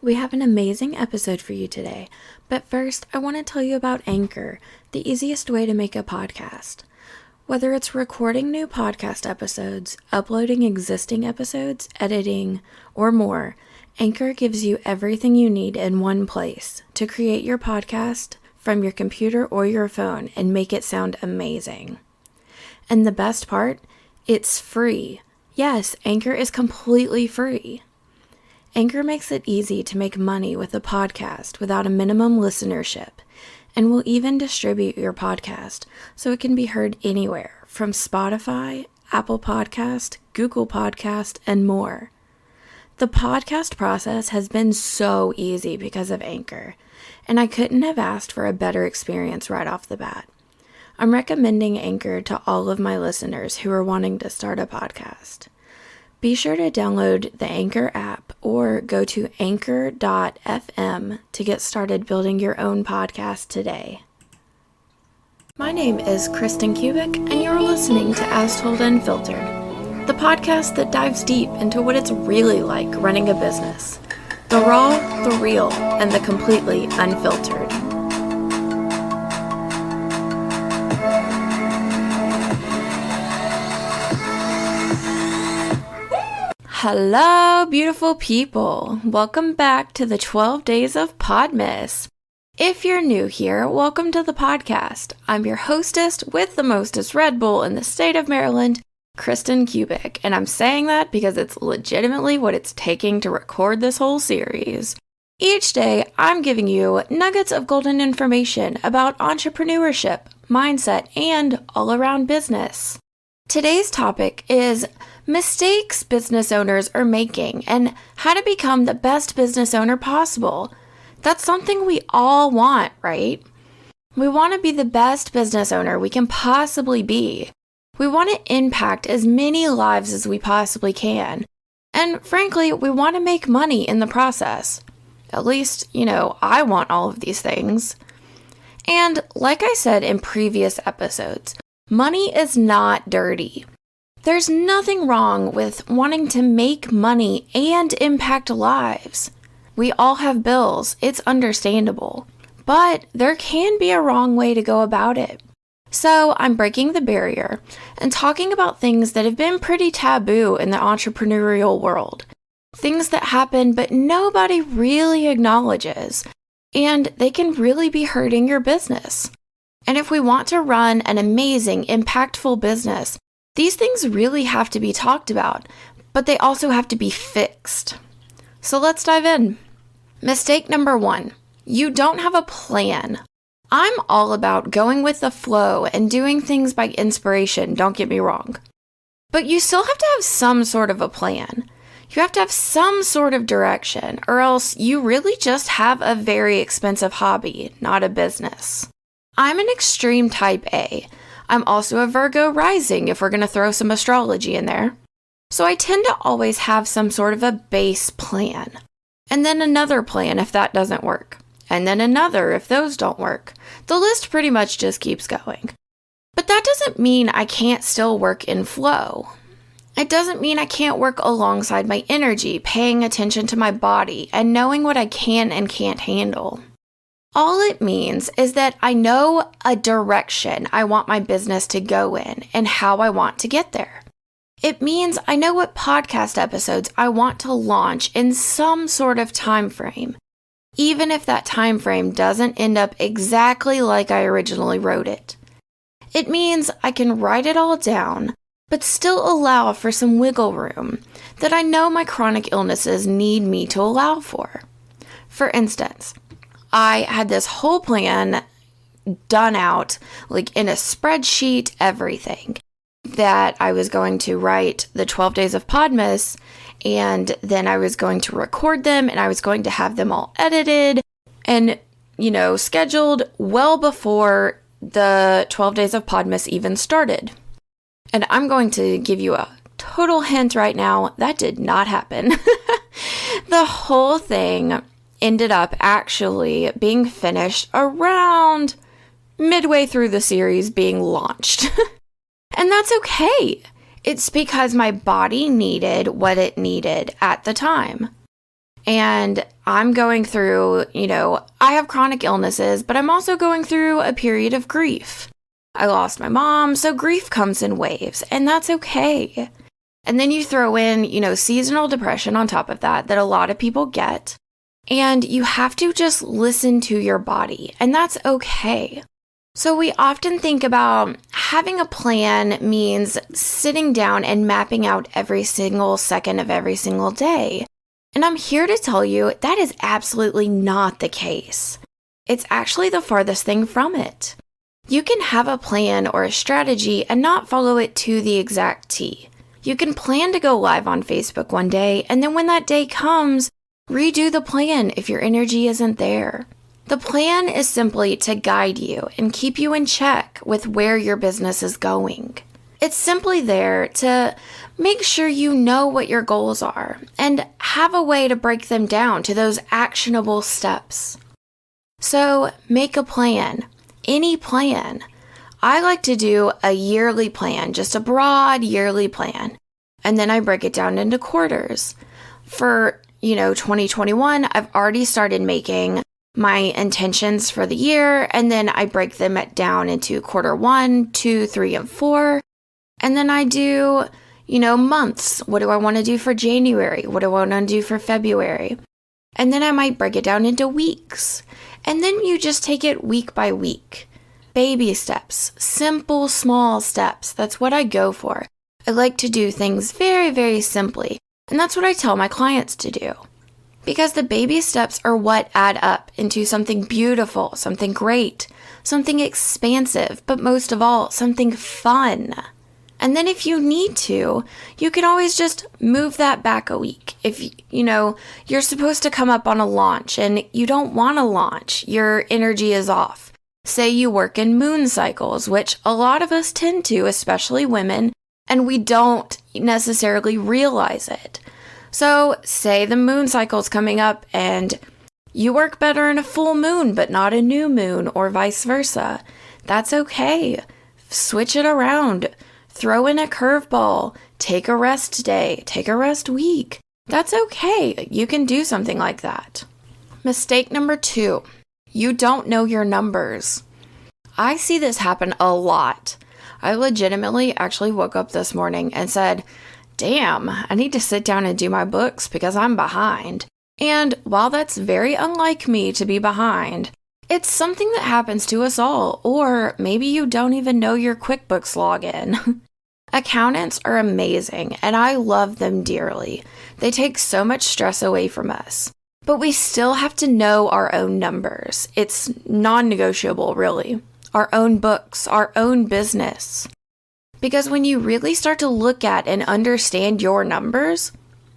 We have an amazing episode for you today, but first I want to tell you about Anchor, the easiest way to make a podcast. Whether it's recording new podcast episodes, uploading existing episodes, editing, or more, Anchor gives you everything you need in one place to create your podcast from your computer or your phone and make it sound amazing. And the best part, it's free. Yes, Anchor is completely free. Anchor makes it easy to make money with a podcast without a minimum listenership, and will even distribute your podcast so it can be heard anywhere from Spotify, Apple Podcast, Google Podcast, and more. The podcast process has been so easy because of Anchor, and I couldn't have asked for a better experience right off the bat. I'm recommending Anchor to all of my listeners who are wanting to start a podcast. Be sure to download the Anchor app or go to anchor.fm to get started building your own podcast today. My name is Kristen Kubik, and you're listening to As Told Unfiltered, the podcast that dives deep into what it's really like running a business. The raw, the real, and the completely unfiltered. Hello, beautiful people. Welcome back to the 12 Days of Podmas. If you're new here, welcome to the podcast. I'm your hostess with the mostest Red Bull in the state of Maryland, Kristen Kubik, and I'm saying that because it's legitimately what it's taking to record this whole series. Each day, I'm giving you nuggets of golden information about entrepreneurship, mindset, and all-around business. Today's topic is mistakes business owners are making and how to become the best business owner possible. That's something we all want, right? We want to be the best business owner we can possibly be. We want to impact as many lives as we possibly can. And frankly, we want to make money in the process. At least, I want all of these things. And like I said in previous episodes, money is not dirty. There's nothing wrong with wanting to make money and impact lives. We all have bills, it's understandable. But there can be a wrong way to go about it. So I'm breaking the barrier and talking about things that have been pretty taboo in the entrepreneurial world. Things that happen but nobody really acknowledges. And they can really be hurting your business. And if we want to run an amazing, impactful business, these things really have to be talked about, but they also have to be fixed. So let's dive in. Mistake number 1, you don't have a plan. I'm all about going with the flow and doing things by inspiration, don't get me wrong. But you still have to have some sort of a plan. You have to have some sort of direction, or else you really just have a very expensive hobby, not a business. I'm an extreme type A. I'm also a Virgo rising if we're going to throw some astrology in there. So I tend to always have some sort of a base plan. And then another plan if that doesn't work. And then another if those don't work. The list pretty much just keeps going. But that doesn't mean I can't still work in flow. It doesn't mean I can't work alongside my energy, paying attention to my body, and knowing what I can and can't handle. All it means is that I know a direction I want my business to go in and how I want to get there. It means I know what podcast episodes I want to launch in some sort of time frame, even if that time frame doesn't end up exactly like I originally wrote it. It means I can write it all down, but still allow for some wiggle room that I know my chronic illnesses need me to allow for. For instance, I had this whole plan done out, like in a spreadsheet, everything, that I was going to write the 12 Days of Podmas, and then I was going to record them, and I was going to have them all edited and, scheduled well before the 12 Days of Podmas even started. And I'm going to give you a total hint right now, that did not happen. The whole thing ended up actually being finished around midway through the series being launched. And that's okay. It's because my body needed what it needed at the time. and I'm going through, I have chronic illnesses, but I'm also going through a period of grief. I lost my mom, so grief comes in waves, and that's okay. And then you throw in, seasonal depression on top of that a lot of people get. And you have to just listen to your body, and that's okay. So we often think about having a plan means sitting down and mapping out every single second of every single day. And I'm here to tell you that is absolutely not the case. It's actually the farthest thing from it. You can have a plan or a strategy and not follow it to the exact T. You can plan to go live on Facebook one day, and then when that day comes, redo the plan if your energy isn't there. The plan is simply to guide you and keep you in check with where your business is going. It's simply there to make sure you know what your goals are and have a way to break them down to those actionable steps. So make a plan, any plan. I like to do a yearly plan, just a broad yearly plan, and then I break it down into quarters. For 2021, I've already started making my intentions for the year, and then I break them down into quarter 1, 2, 3, and 4. And then I do, months. What do I want to do for January? What do I want to do for February? And then I might break it down into weeks. And then you just take it week by week. Baby steps, simple, small steps. That's what I go for. I like to do things very, very simply. And that's what I tell my clients to do. Because the baby steps are what add up into something beautiful, something great, something expansive, but most of all, something fun. And then if you need to, you can always just move that back a week. If, you're supposed to come up on a launch and you don't want to launch, your energy is off. Say you work in moon cycles, which a lot of us tend to, especially women, and we don't necessarily realize it. So say the moon cycle's coming up and you work better in a full moon, but not a new moon, or vice versa. That's okay. Switch it around. Throw in a curveball. Take a rest day. Take a rest week. That's okay. You can do something like that. Mistake number 2. You don't know your numbers. I see this happen a lot. I legitimately actually woke up this morning and said, damn, I need to sit down and do my books because I'm behind. And while that's very unlike me to be behind, it's something that happens to us all, or maybe you don't even know your QuickBooks login. Accountants are amazing, and I love them dearly. They take so much stress away from us. But we still have to know our own numbers. It's non-negotiable, really. Our own books, our own business. Because when you really start to look at and understand your numbers,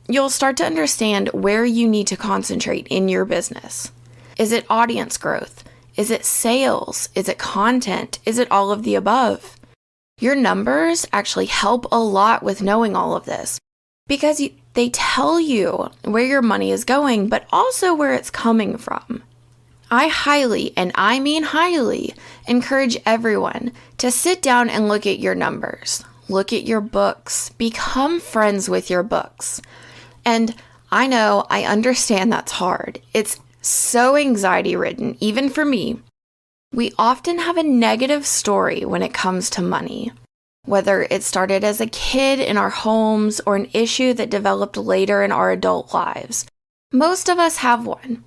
you'll start to understand where you need to concentrate in your business. Is it audience growth? Is it sales? Is it content? Is it all of the above? Your numbers actually help a lot with knowing all of this because they tell you where your money is going, but also where it's coming from. I highly, and I mean highly, encourage everyone to sit down and look at your numbers. Look at your books. Become friends with your books. And I know, I understand that's hard. It's so anxiety-ridden, even for me. We often have a negative story when it comes to money. Whether it started as a kid in our homes or an issue that developed later in our adult lives. Most of us have one.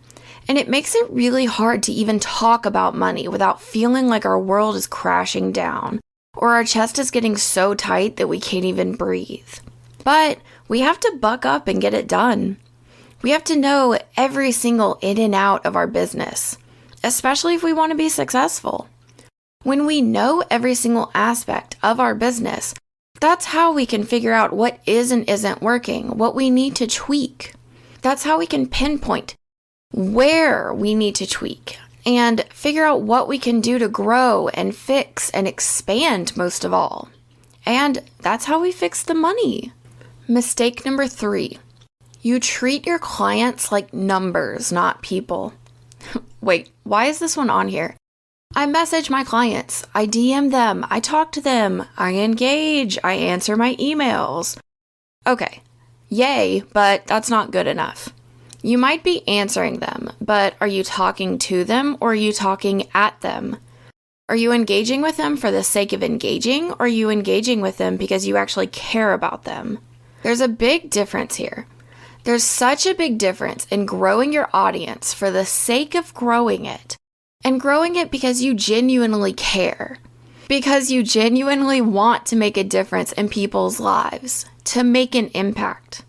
And it makes it really hard to even talk about money without feeling like our world is crashing down or our chest is getting so tight that we can't even breathe. But we have to buck up and get it done. We have to know every single in and out of our business, especially if we want to be successful. When we know every single aspect of our business, that's how we can figure out what is and isn't working, what we need to tweak. That's how we can pinpoint where we need to tweak and figure out what we can do to grow and fix and expand most of all. And that's how we fix the money. Mistake number 3. You treat your clients like numbers, not people. Wait, why is this one on here? I message my clients, I DM them, I talk to them, I engage, I answer my emails. Okay, yay, but that's not good enough. You might be answering them, but are you talking to them or are you talking at them? Are you engaging with them for the sake of engaging, or are you engaging with them because you actually care about them? There's a big difference here. There's such a big difference in growing your audience for the sake of growing it, and growing it because you genuinely care, because you genuinely want to make a difference in people's lives, to make an impact.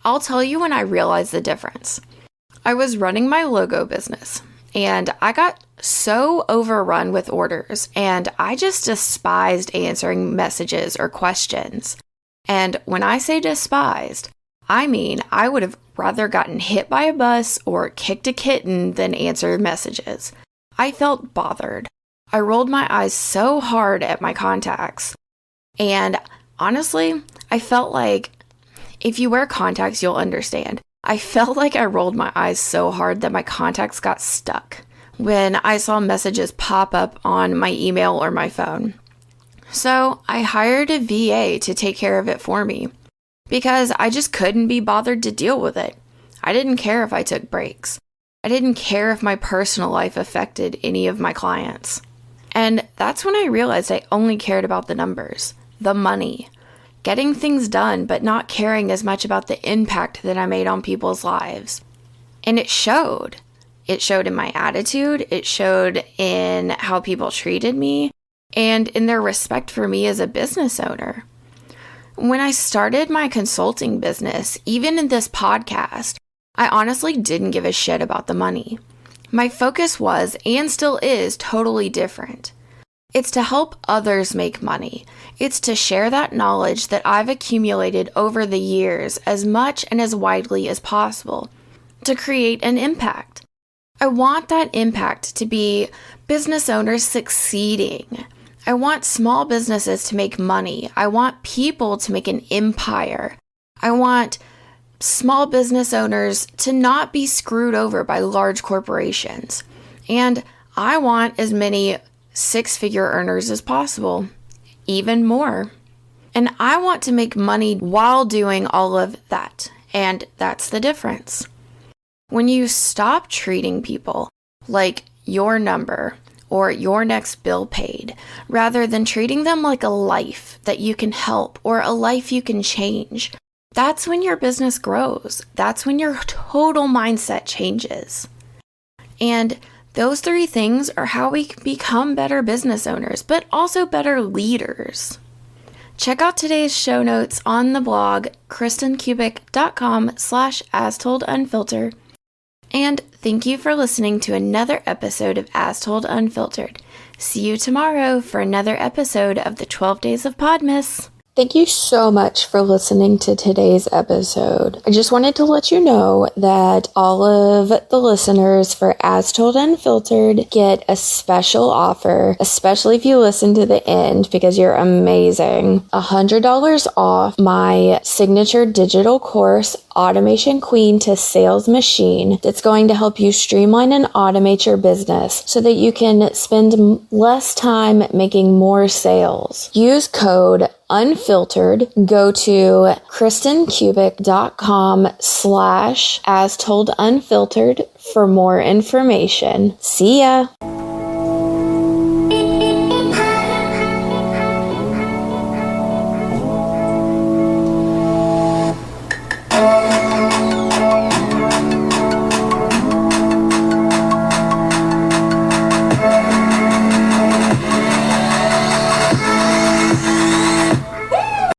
I'll tell you when I realized the difference. I was running my logo business, and I got so overrun with orders, and I just despised answering messages or questions. And when I say despised, I mean I would have rather gotten hit by a bus or kicked a kitten than answer messages. I felt bothered. I rolled my eyes so hard at my contacts. And honestly, I felt like, if you wear contacts, you'll understand. I felt like I rolled my eyes so hard that my contacts got stuck when I saw messages pop up on my email or my phone. So I hired a VA to take care of it for me because I just couldn't be bothered to deal with it. I didn't care if I took breaks. I didn't care if my personal life affected any of my clients. And that's when I realized I only cared about the numbers, the money, getting things done, but not caring as much about the impact that I made on people's lives. And it showed. It showed in my attitude, it showed in how people treated me, and in their respect for me as a business owner. When I started my consulting business, even in this podcast, I honestly didn't give a shit about the money. My focus was, and still is, totally different. It's to help others make money. It's to share that knowledge that I've accumulated over the years as much and as widely as possible, to create an impact. I want that impact to be business owners succeeding. I want small businesses to make money. I want people to make an empire. I want small business owners to not be screwed over by large corporations. And I want as many six-figure earners as possible, even more. And I want to make money while doing all of that. And that's the difference. When you stop treating people like your number or your next bill paid, rather than treating them like a life that you can help or a life you can change, that's when your business grows. That's when your total mindset changes. And those three things are how we can become better business owners, but also better leaders. Check out today's show notes on the blog, kristenkubic.com/astoldunfiltered. And thank you for listening to another episode of As Told Unfiltered. See you tomorrow for another episode of the 12 Days of Podmas. Thank you so much for listening to today's episode. I just wanted to let you know that all of the listeners for As Told Unfiltered get a special offer, especially if you listen to the end because you're amazing. $100 off my signature digital course, Automation Queen to Sales Machine, that's going to help you streamline and automate your business so that you can spend less time making more sales. Use code unfiltered. Go to kristenkubic.com/astoldunfiltered for more information. See ya.